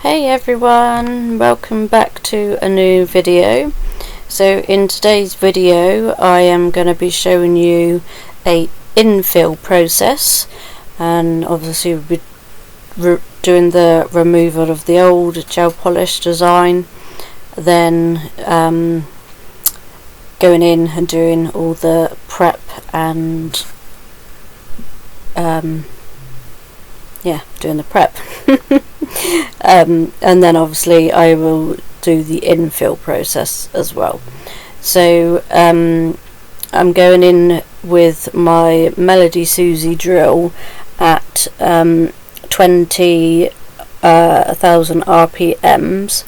Hey everyone, welcome back to a new video. So in today's video I am going to be showing you a infill process, and obviously we'll be doing the removal of the old gel polish design, then going in and doing all the prep and doing the prep. And then obviously I will do the infill process as well. So I'm going in with my Melody Susie drill at 20,000 RPMs.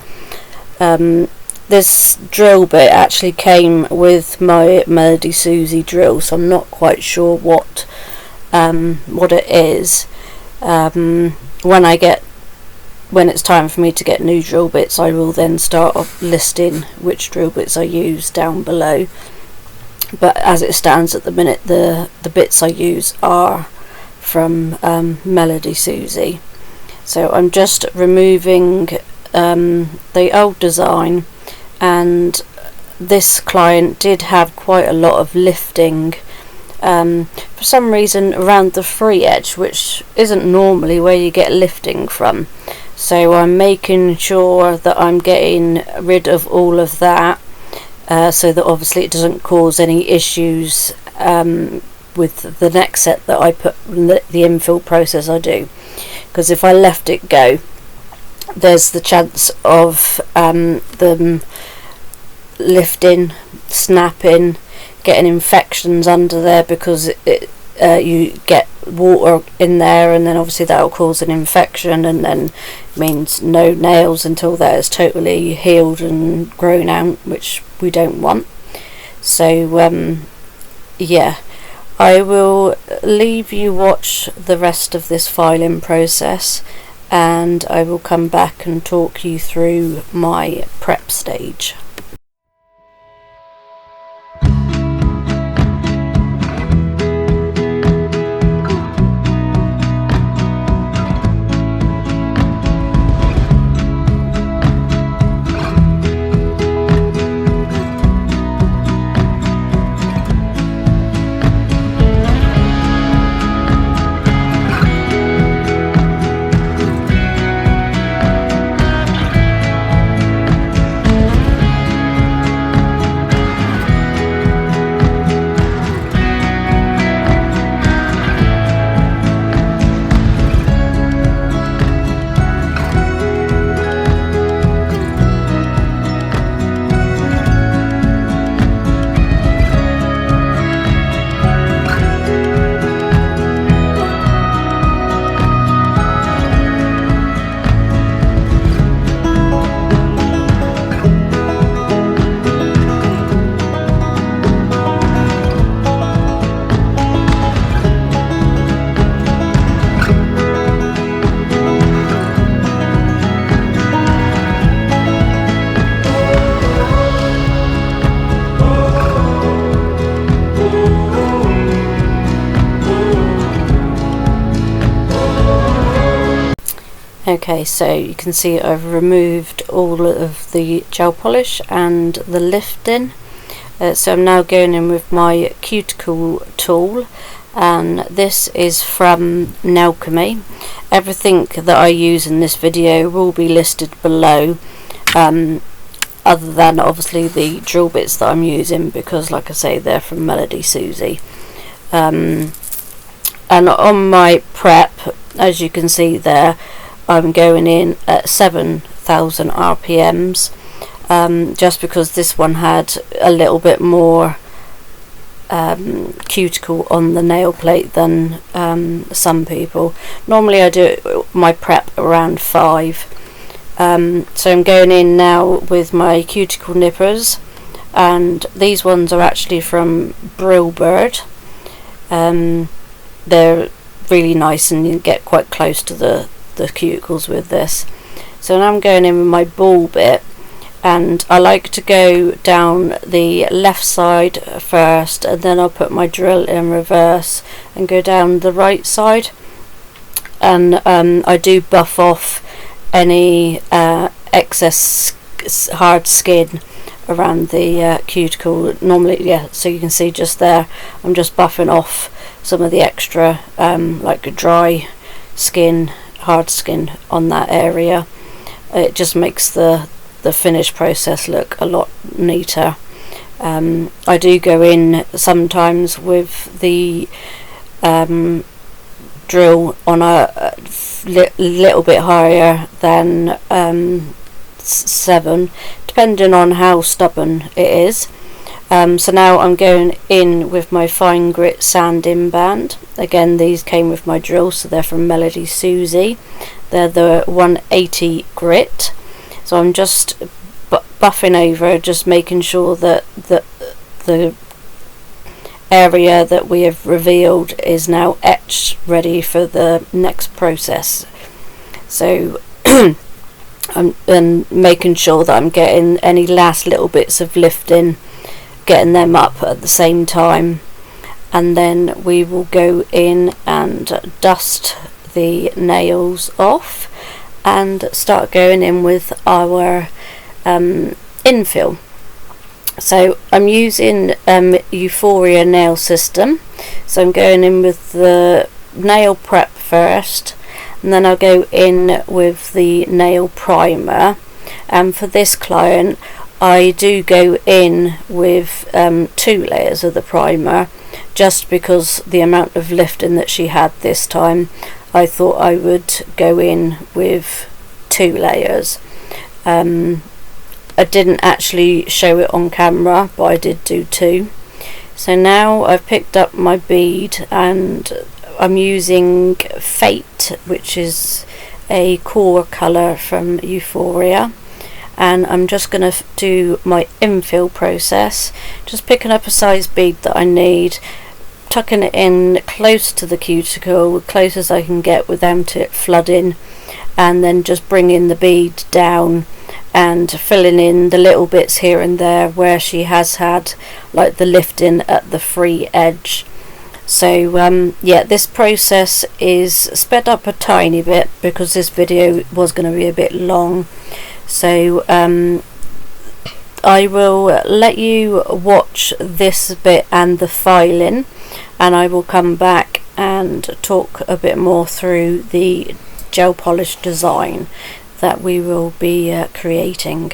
This drill bit actually came with my Melody Susie drill, so I'm not quite sure what it is. When it's time for me to get new drill bits, I will then start off listing which drill bits I use down below. But as it stands at the minute, the bits I use are from Melody Susie. So I'm just removing the old design, and this client did have quite a lot of lifting for some reason around the free edge, which isn't normally where you get lifting from. So I'm making sure that I'm getting rid of all of that, so that obviously it doesn't cause any issues with the next set that I put, the infill process I do. Because if I left it go, there's the chance of them lifting, snapping, getting infections under there, because you get water in there, and then obviously that will cause an infection, and then means no nails until that is totally healed and grown out, which we don't want. So yeah, I will leave you watch the rest of this filing process, and I will come back and talk you through my prep stage. Okay, so you can see I've removed all of the gel polish and the lifting. So I'm now going in with my cuticle tool, and this is from Nelchemy. Everything that I use in this video will be listed below, other than obviously the drill bits that I'm using, because like I say, they're from Melody Susie. And on my prep, as you can see there, I'm going in at 7,000 RPMs, just because this one had a little bit more cuticle on the nail plate than some people. Normally I do my prep around 5. So I'm going in now with my cuticle nippers, and these ones are actually from Brillbird. They're really nice, and you get quite close to the cuticles with this. So now I'm going in with my ball bit, and I like to go down the left side first, and then I'll put my drill in reverse and go down the right side, and I do buff off any excess hard skin around the cuticle. Normally, yeah, so you can see just there, I'm just buffing off some of the extra like dry skin, hard skin on that area. It just makes the finish process look a lot neater. I do go in sometimes with the drill on a little bit higher than 7, depending on how stubborn it is. So now I'm going in with my fine grit sanding band. Again, these came with my drill, so they're from Melody Susie. They're the 180 grit. So I'm just buffing over, just making sure that the area that we have revealed is now etched, ready for the next process. So I'm making sure that I'm getting any last little bits of lifting, getting them up at the same time, and then we will go in and dust the nails off and start going in with our infill. So I'm using Euphoria nail system, so I'm going in with the nail prep first, and then I'll go in with the nail primer. And for this client I do go in with 2 layers of the primer, just because the amount of lifting that she had this time, I thought I would go in with 2 layers. I didn't actually show it on camera, but I did do 2. So now I've picked up my bead and I'm using Fate, which is a core colour from Euphoria, and I'm just going to do my infill process, just picking up a size bead that I need, tucking it in close to the cuticle, close as I can get without it flooding, and then just bringing the bead down and filling in the little bits here and there where she has had like the lifting at the free edge. So yeah, this process is sped up a tiny bit because this video was going to be a bit long. So I will let you watch this bit and the filing, and I will come back and talk a bit more through the gel polish design that we will be creating.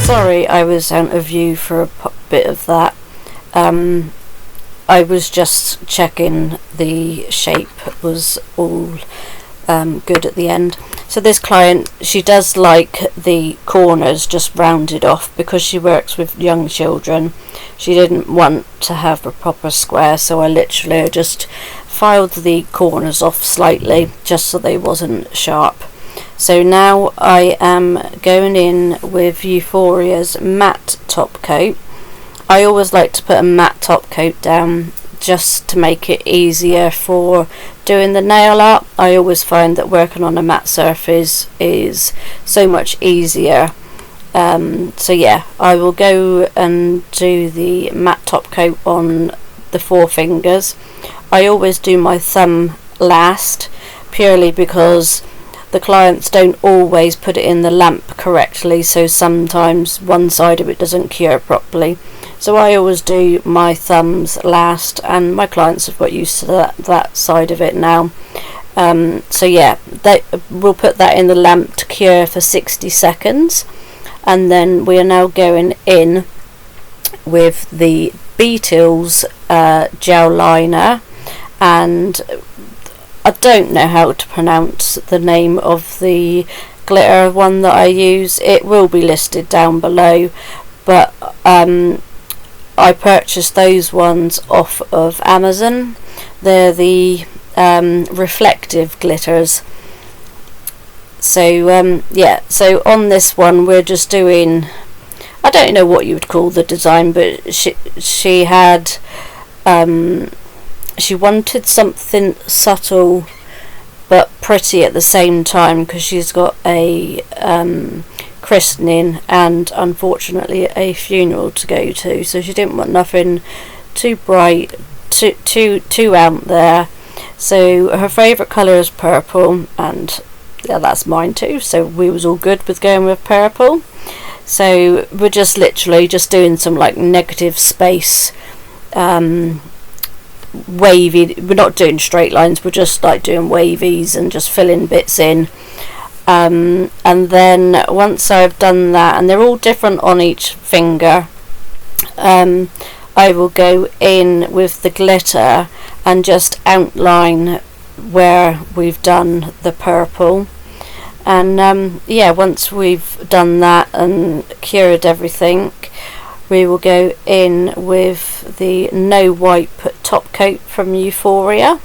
Sorry I was out of view for a bit of that. I was just checking the shape was all good at the end. So this client, she does like the corners just rounded off because she works with young children. She didn't want to have a proper square, so I literally just filed the corners off slightly just so they wasn't sharp. So now I am going in with Euphoria's matte top coat. I always like to put a matte top coat down just to make it easier for doing the nail art. I always find that working on a matte surface is so much easier. So yeah, I will go and do the matte top coat on the forefingers. I always do my thumb last, purely because the clients don't always put it in the lamp correctly, so sometimes one side of it doesn't cure properly. So I always do my thumbs last, and my clients have got used to that side of it now. So yeah, we'll put that in the lamp to cure for 60 seconds, and then we are now going in with the Beetles gel liner, and I don't know how to pronounce the name of the glitter one that I use. It will be listed down below, but I purchased those ones off of Amazon. They're the reflective glitters. So yeah, so on this one we're just doing, I don't know what you would call the design, but she had she wanted something subtle but pretty at the same time, because she's got a christening and unfortunately a funeral to go to, so she didn't want nothing too bright, too out there. So her favourite colour is purple, and yeah, that's mine too, so we was all good with going with purple. So we're just literally just doing some like negative space wavy, we're not doing straight lines, we're just like doing wavies and just filling bits in. And then once I've done that, and they're all different on each finger, I will go in with the glitter and just outline where we've done the purple. And yeah, once we've done that and cured everything, we will go in with the No Wipe top coat from Euphoria,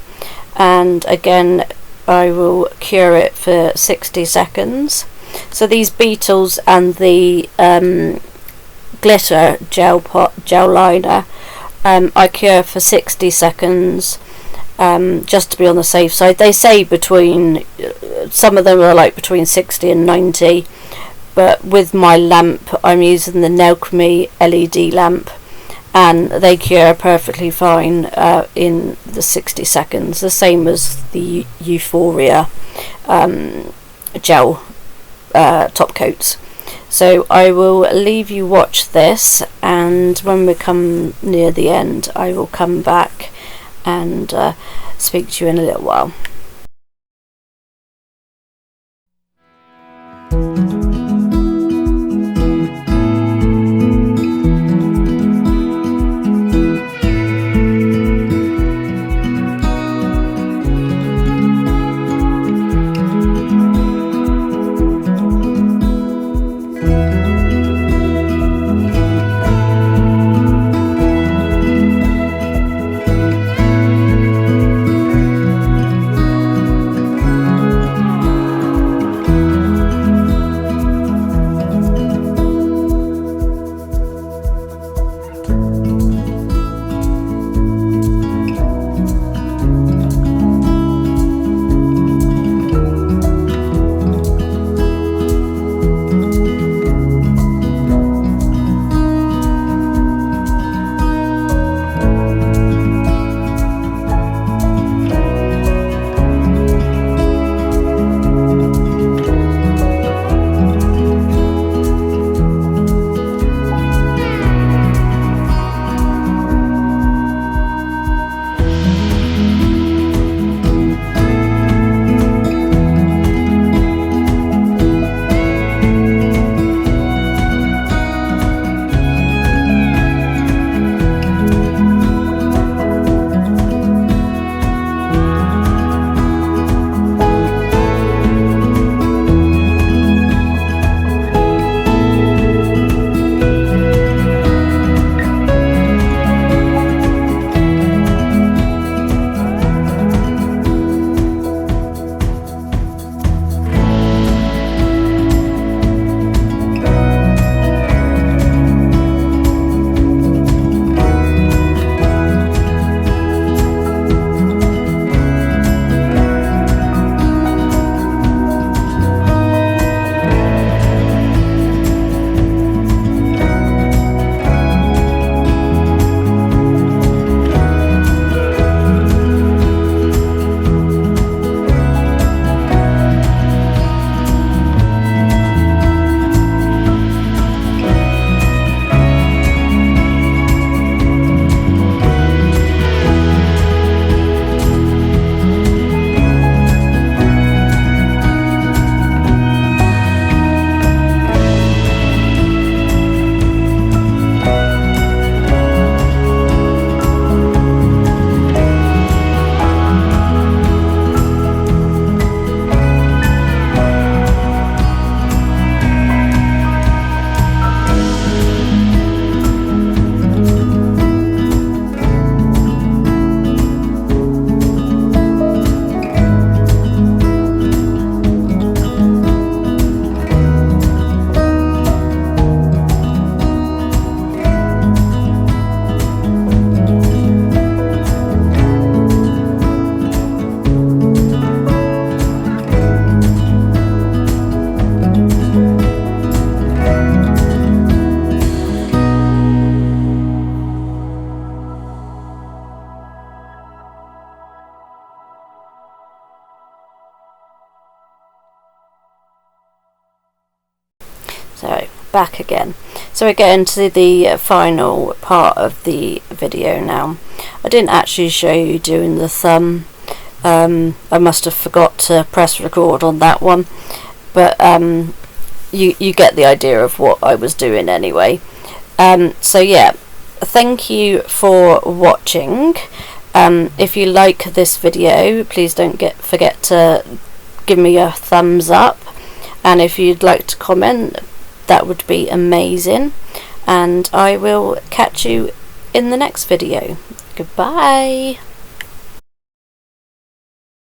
and again I will cure it for 60 seconds. So these Beetles and the glitter gel liner, I cure for 60 seconds just to be on the safe side. They say between, some of them are like between 60 and 90, but with my lamp I'm using the Nelchemy LED lamp, and they cure perfectly fine in the 60 seconds, the same as the Euphoria gel top coats. So I will leave you watch this, and when we come near the end I will come back and speak to you in a little while. back again. So we're getting to the final part of the video now. I didn't actually show you doing the thumb. I must have forgot to press record on that one, but you get the idea of what I was doing anyway. So yeah, thank you for watching. If you like this video, please don't forget to give me a thumbs up, and if you'd like to comment, that would be amazing, and I will catch you in the next video. Goodbye.